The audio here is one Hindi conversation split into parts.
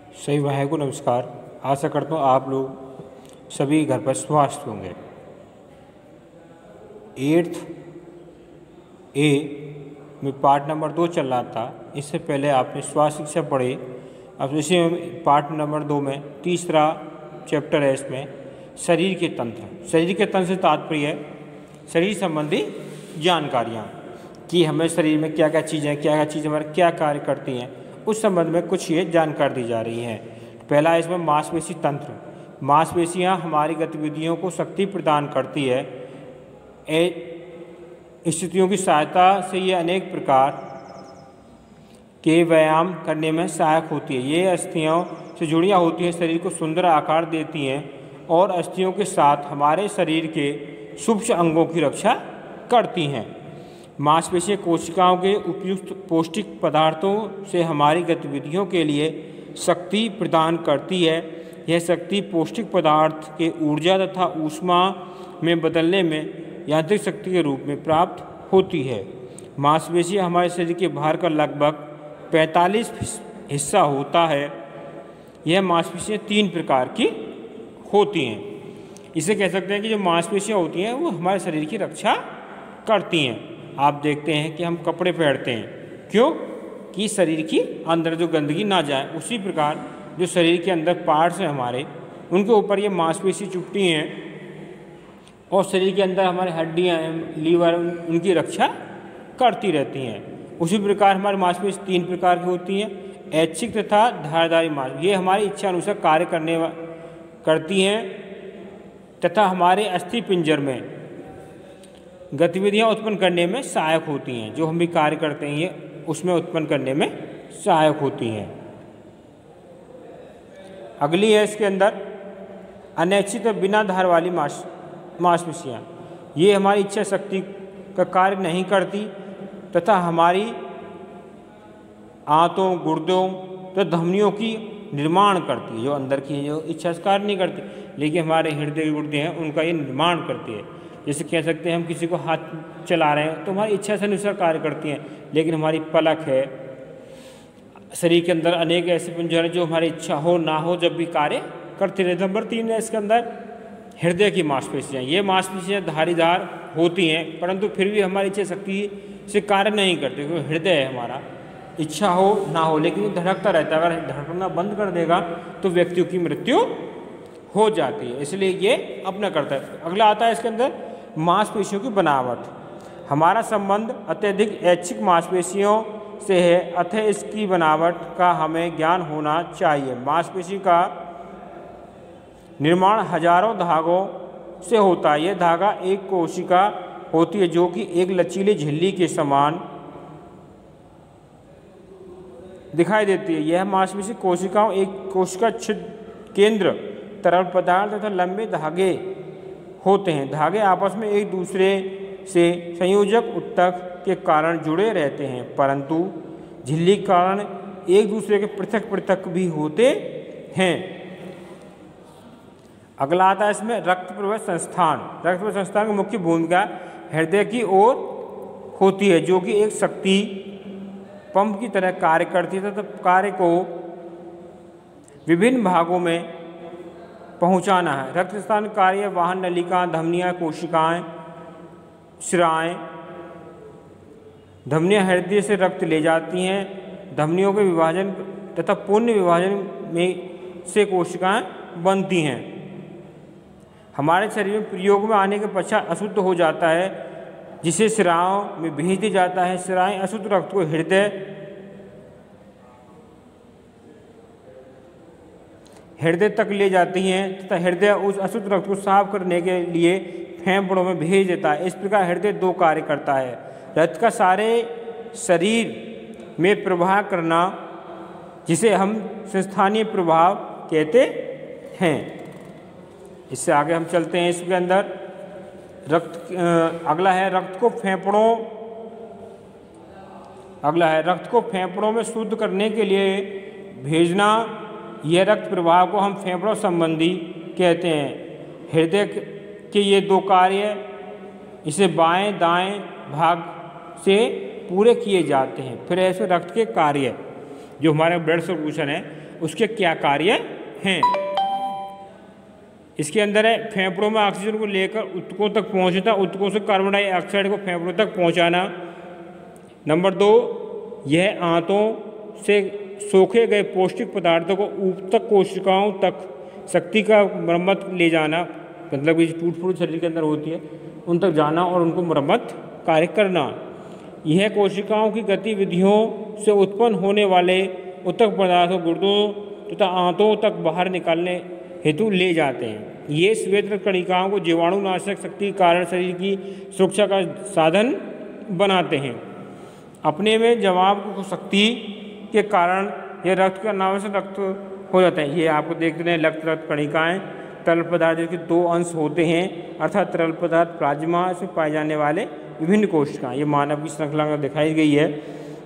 सही भाई को नमस्कार। आशा करता हूँ आप लोग सभी घर पर स्वस्थ होंगे। 8th ए में पार्ट नंबर 2 चल रहा था। इससे पहले आपने स्वास्थ्य शिक्षा पढ़ी। अब इसी में पार्ट नंबर 2 में तीसरा चैप्टर है। इसमें शरीर के तंत्र। शरीर के तंत्र से तात्पर्य है शरीर संबंधी जानकारियाँ कि हमें शरीर में क्या क्या चीज़ें हमारे क्या कार्य करती हैं, उस संबंध में कुछ ये जानकारी दी जा रही हैं। पहला है इसमें मांसपेशी तंत्र। मांसपेशियाँ हमारी गतिविधियों को शक्ति प्रदान करती है। स्थितियों की सहायता से ये अनेक प्रकार के व्यायाम करने में सहायक होती है। ये अस्थियों से जुड़ियाँ होती हैं, शरीर को सुंदर आकार देती हैं और अस्थियों के साथ हमारे शरीर के सूक्ष्म अंगों की रक्षा करती हैं। मांसपेशियाँ कोशिकाओं के उपयुक्त पौष्टिक पदार्थों से हमारी गतिविधियों के लिए शक्ति प्रदान करती है। यह शक्ति पौष्टिक पदार्थ के ऊर्जा तथा ऊष्मा में बदलने में यांत्रिक शक्ति के रूप में प्राप्त होती है। मांसपेशियाँ हमारे शरीर के भार का लगभग 45 हिस्सा होता है। यह मांसपेशियाँ 3 प्रकार की होती हैं। इसे कह सकते हैं कि जो मांसपेशियाँ होती हैं वो हमारे शरीर की रक्षा करती हैं। आप देखते हैं कि हम कपड़े पहनते हैं, क्यों? कि शरीर की अंदर जो गंदगी ना जाए। उसी प्रकार जो शरीर के अंदर पार्ट्स हैं हमारे, उनके ऊपर ये मांसपेशी चुपती हैं और शरीर के अंदर हमारे हड्डियाँ हैं, लीवर, उनकी रक्षा करती रहती हैं। उसी प्रकार हमारी मांसपेशी 3 प्रकार की होती हैं, ऐच्छिक तथा धारदारी मांस। ये हमारी इच्छा अनुसार कार्य करती हैं तथा हमारे अस्थि पिंजर में गतिविधियाँ उत्पन्न करने में सहायक होती हैं। जो हम भी कार्य करते हैं ये उसमें उत्पन्न करने में सहायक होती हैं। अगली है इसके अंदर अनैच्छिक बिना धार वाली मांसपेशियाँ। ये हमारी इच्छा शक्ति का कार्य नहीं करती तथा हमारी आंतों, गुर्दों तो धमनियों की निर्माण करती है। जो अंदर की जो इच्छा से कार्य नहीं करती, लेकिन हमारे हृदय के गुर्दे हैं उनका ये निर्माण करती है। जैसे कह सकते हैं हम किसी को हाथ चला रहे हैं तो हमारी इच्छा से अनुसार कार्य करती हैं, लेकिन हमारी पलक है, शरीर के अंदर अनेक ऐसे पिंजर हैं जो हमारी इच्छा हो ना हो जब भी कार्य करते रहते। नंबर 3 है इसके अंदर हृदय की मांसपेशियाँ। ये मांसपेशियाँ धारीदार होती हैं परंतु फिर भी हमारी इच्छा शक्ति से कार्य नहीं करती, क्योंकि हृदय है हमारा, इच्छा हो ना हो लेकिन ये धड़कता रहता है। अगर धड़कना बंद कर देगा तो व्यक्तियों की मृत्यु हो जाती है, इसलिए ये अपना करता है। अगला आता है इसके अंदर मांसपेशियों की बनावट। हमारा संबंध अत्यधिक ऐच्छिक मांसपेशियों से है, अतः इसकी बनावट का हमें ज्ञान होना चाहिए। मांसपेशी का निर्माण हजारों धागों से होता है। यह धागा एक कोशिका होती है जो कि एक लचीली झिल्ली के समान दिखाई देती है। यह मांसपेशी कोशिकाओं एक कोशिका छिद्र केंद्र तरल पदार्थ तथा लंबे धागे होते हैं। धागे आपस में एक दूसरे से संयोजक ऊतक के कारण जुड़े रहते हैं, परंतु झिल्ली के कारण एक दूसरे के पृथक पृथक भी होते हैं। अगला आता है इसमें रक्त प्रवाह संस्थान। रक्त प्रवाह संस्थान की मुख्य भूमिका हृदय की ओर होती है, जो कि एक शक्ति पंप की तरह कार्य करती है तथा कार्य को विभिन्न भागों में पहुंचाना है। रक्त संस्थान कार्य वाहन नलिका, धमनियाँ, कोशिकाएं, शिराएँ। धमनियाँ हृदय से रक्त ले जाती हैं। धमनियों के विभाजन तथा पुण्य विभाजन में से कोशिकाएं बनती हैं। हमारे शरीर में प्रयोग में आने के पश्चात अशुद्ध हो जाता है, जिसे शिराओं में भेज दिया जाता है। शिराएँ अशुद्ध रक्त को हृदय तक ले जाती हैं तथा हृदय उस अशुद्ध रक्त को साफ करने के लिए फेफड़ों में भेज देता है। इस प्रकार हृदय 2 कार्य करता है। रक्त का सारे शरीर में प्रवाह करना, जिसे हम संस्थानीय प्रभाव कहते हैं। इससे आगे हम चलते हैं। इसके अंदर अगला है रक्त को फेफड़ों में शुद्ध करने के लिए भेजना। यह रक्त प्रवाह को हम फेफड़ों संबंधी कहते हैं। हृदय के ये 2 कार्य इसे बाएं दाएं भाग से पूरे किए जाते हैं। फिर ऐसे रक्त के कार्य जो हमारा ब्लड सर्कुलेशन है उसके क्या कार्य हैं। इसके अंदर है फेफड़ों में ऑक्सीजन को लेकर ऊतकों तक पहुंचता, ऊतकों से कार्बन डाइऑक्साइड को फेफड़ों तक पहुंचाना। नंबर 2, यह आंतों से सोखे गए पौष्टिक पदार्थों को ऊतक कोशिकाओं तक शक्ति का मरम्मत ले जाना, मतलब ये टूट फूट शरीर के अंदर होती है उन तक जाना और उनको मरम्मत कार्य करना। यह कोशिकाओं की गतिविधियों से उत्पन्न होने वाले ऊतक पदार्थों गुर्दों तथा आंतों तक बाहर निकालने हेतु ले जाते हैं। ये श्वेत रक्त कणिकाओं को जीवाणुनाशक शक्ति के कारण शरीर की सुरक्षा का साधन बनाते हैं। अपने में जवाब शक्ति के कारण यह रक्त का अनावश्यक रक्त हो जाता है। ये आपको देखते हैं रक्त कणिकाएँ तरल पदार्थ जिसके 2 अंश होते हैं, अर्थात तरल पदार्थ प्लाज्मा से पाए जाने वाले विभिन्न कोशिकाएँ। ये मानव की श्रृंखला में दिखाई गई है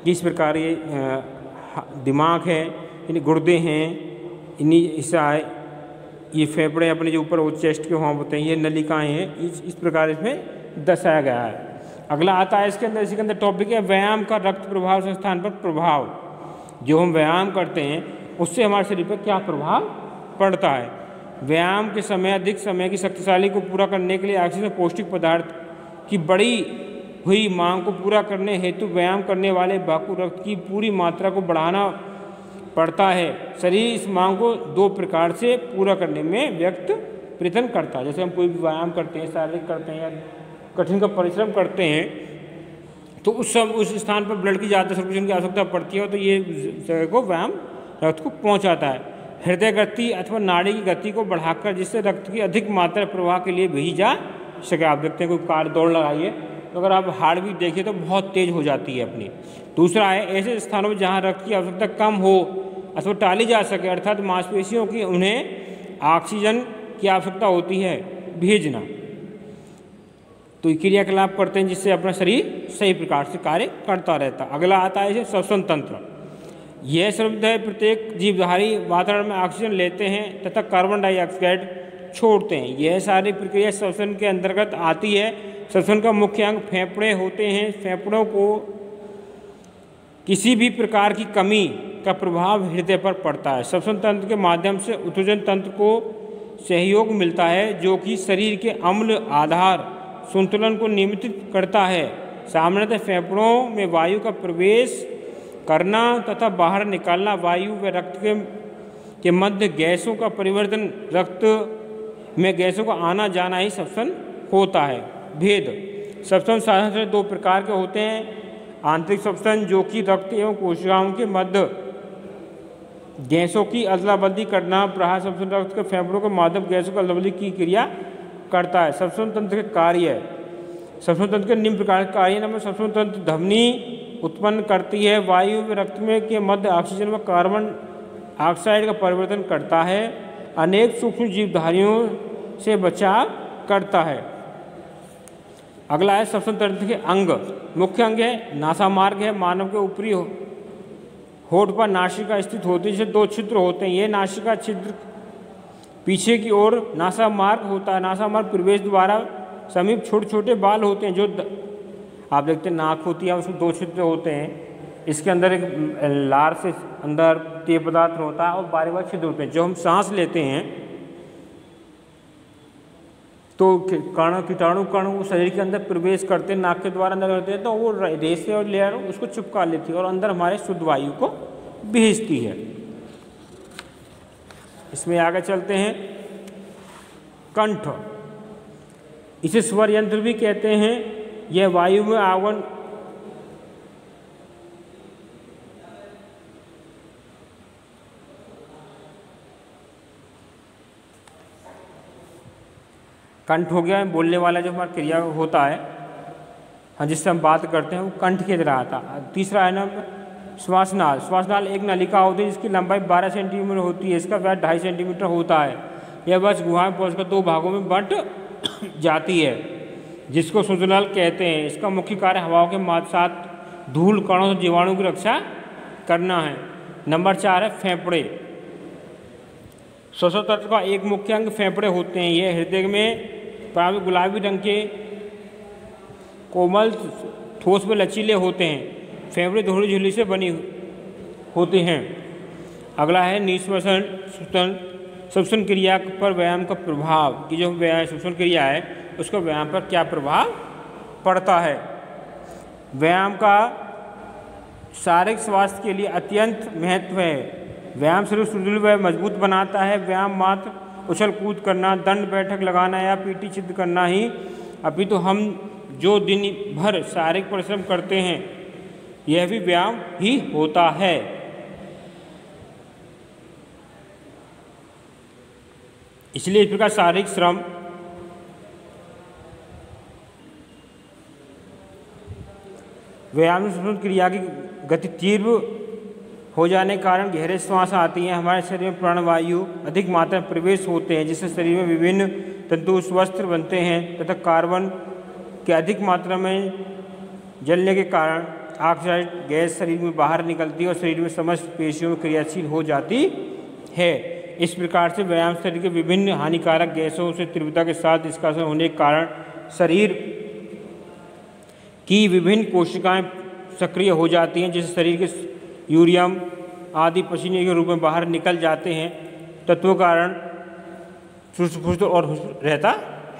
कि इस प्रकार ये दिमाग है, यानी गुर्दे हैं, इन्हीं हिस्सा है, ये फेफड़े अपने जो ऊपर वो चेस्ट के वहाँ होते हैं, ये नलिकाएँ हैं, इस प्रकार इसमें दर्शाया गया है। अगला आता है इसके अंदर टॉपिक है व्यायाम का रक्त प्रभाव संस्थान पर प्रभाव। जो हम व्यायाम करते हैं उससे हमारे शरीर पर क्या प्रभाव पड़ता है। व्यायाम के समय अधिक समय की शक्तिशाली को पूरा करने के लिए ऑक्सीजन पौष्टिक पदार्थ की बढ़ी हुई मांग को पूरा करने हेतु व्यायाम करने वाले बाकू रक्त की पूरी मात्रा को बढ़ाना पड़ता है। शरीर इस मांग को 2 प्रकार से पूरा करने में व्यक्त प्रयत्न करता है। जैसे हम कोई भी व्यायाम करते हैं, शारीरिक करते हैं या कठिन का परिश्रम करते हैं, तो उस स्थान पर ब्लड की ज़्यादा सर्कुलेशन की आवश्यकता पड़ती है, तो ये जगह को व्यायाम रक्त को पहुँचाता है। हृदय गति अथवा नाड़ी की गति को बढ़ाकर जिससे रक्त की अधिक मात्रा प्रवाह के लिए भेजी जा सके। आप देखते हैं कोई कार दौड़ लगाइए तो अगर आप हार्ट बीट देखिए तो बहुत तेज हो जाती है अपनी। दूसरा है ऐसे स्थानों में जहाँ रक्त की आवश्यकता कम हो अथवा टाली जा सके, अर्थात मांसपेशियों की उन्हें ऑक्सीजन की आवश्यकता होती है, भेजना। तो क्रियाकलाप करते हैं जिससे अपना शरीर सही प्रकार से कार्य करता रहता। अगला आता है श्वसन तंत्र। यह शब्द है प्रत्येक जीवधारी वातावरण में ऑक्सीजन लेते हैं तथा कार्बन डाइऑक्साइड छोड़ते हैं। यह सारी प्रक्रिया श्वसन के अंतर्गत आती है। श्वसन का मुख्य अंग फेफड़े होते हैं। फेफड़ों को किसी भी प्रकार की कमी का प्रभाव हृदय पर पड़ता है। श्वसन तंत्र के माध्यम से उत्तेजन तंत्र को सहयोग मिलता है जो कि शरीर के अम्ल आधार संतुलन को नियंत्रित करता है। सामान्यतः फेफड़ों में वायु का प्रवेश करना तथा बाहर निकालना, वायु व रक्त के मध्य गैसों का परिवर्तन, रक्त में गैसों का आना जाना ही श्वसन होता है। भेद। श्वसन साधारणतः 2 प्रकार के होते हैं। आंतरिक श्वसन जो कि रक्त एवं कोशिकाओं के मध्य गैसों की अदला बदली करना, बाह्य श्वसन रक्त के फेफड़ों के माध्यम गैसों की अदला बदली की क्रिया करता है। श्वसन तंत्र के कार्य। श्वसन तंत्र के निम्न प्रकार के कार्य नंबर। श्वसन तंत्र ध्वनि उत्पन्न करती है, वायु व रक्त में के मध्य ऑक्सीजन व कार्बन ऑक्साइड का परिवर्तन करता है, अनेक सूक्ष्म जीवधारियों से बचाव करता है। अगला है श्वसन तंत्र के अंग। मुख्य अंग है नासा मार्ग है। मानव के ऊपरी होठ पर नासिका स्थित होती है जिससे 2 छिद्र होते हैं। ये नासिका छिद्र पीछे की ओर नासा मार्ग होता है। नासा मार्ग प्रवेश द्वारा समीप छोटे छोटे बाल होते हैं जो आप देखते हैं नाक होती है, उसमें 2 छिद्र होते हैं। इसके अंदर एक लार से अंदर तेज पदार्थ होता है और बारी बारी छिद्र होते हैं। जो हम सांस लेते हैं तो कण कीटाणु कण शरीर के अंदर प्रवेश करते हैं, नाक के द्वारा अंदर करते हैं, तो वो रेशे और लेयर उसको चिपका लेती है और अंदर हमारे शुद्ध वायु को भेजती है। इसमें आगे चलते हैं। कंठ, इसे स्वर यंत्र भी कहते हैं। यह वायु में आगमन कंठ हो गया बोलने वाला जो हमारा क्रिया होता है, हाँ, जिससे हम बात करते हैं वो कंठ के तरह आता। तीसरा है ना श्वासनाल। श्वासनाल एक नलिका होती है जिसकी लंबाई 12 सेंटीमीटर होती है। इसका व्यास 2.5 सेंटीमीटर होता है। यह बस गुहा में पहुँचकर 2 भागों में बंट जाती है जिसको श्वसनाल कहते हैं। इसका मुख्य कार्य हवाओं के साथ धूल कणों से जीवाणु की रक्षा करना है। नंबर 4 है फेफड़े। श्वसन तंत्र का एक मुख्य अंग फेफड़े होते हैं। ये हृदय में प्रारंभिक गुलाबी रंग के कोमल ठोस में लचीले होते हैं। फेफड़े दोहरी झिल्ली से बनी होते हैं। अगला है निश्वसन श्वसन क्रिया पर व्यायाम का प्रभाव, कि जो श्वसन क्रिया है उसका व्यायाम पर क्या प्रभाव पड़ता है। व्यायाम का शारीरिक स्वास्थ्य के लिए अत्यंत महत्व है। व्यायाम शरीर सुदृढ़ व मजबूत बनाता है। व्यायाम मात्र उछल कूद करना, दंड बैठक लगाना या पीठी सिद्ध करना ही अपितु हम जो दिन भर शारीरिक परिश्रम करते हैं यह भी व्यायाम ही होता है। इसलिए इस प्रकार शारीरिक श्रम व्यायाम श्वसन क्रिया की गति तीव्र हो जाने के कारण गहरे श्वास आती हैं। हमारे शरीर में प्राणवायु अधिक मात्रा में प्रवेश होते हैं, जिससे शरीर में विभिन्न तंतु स्वस्थ बनते हैं तथा कार्बन के अधिक मात्रा में जलने के कारण ऑक्साइड गैस शरीर में बाहर निकलती है और शरीर में समस्त पेशियों में क्रियाशील हो जाती है। इस प्रकार से व्यायाम शरीर के विभिन्न हानिकारक गैसों से तीव्रता के साथ इसका असर होने के कारण शरीर की विभिन्न कोशिकाएं सक्रिय हो जाती हैं, जिससे शरीर के यूरियम आदि पसीने के रूप में बाहर निकल जाते हैं। तत्वों कारण चुस्त फुस्त और रहता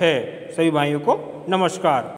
है। सभी भाइयों को नमस्कार।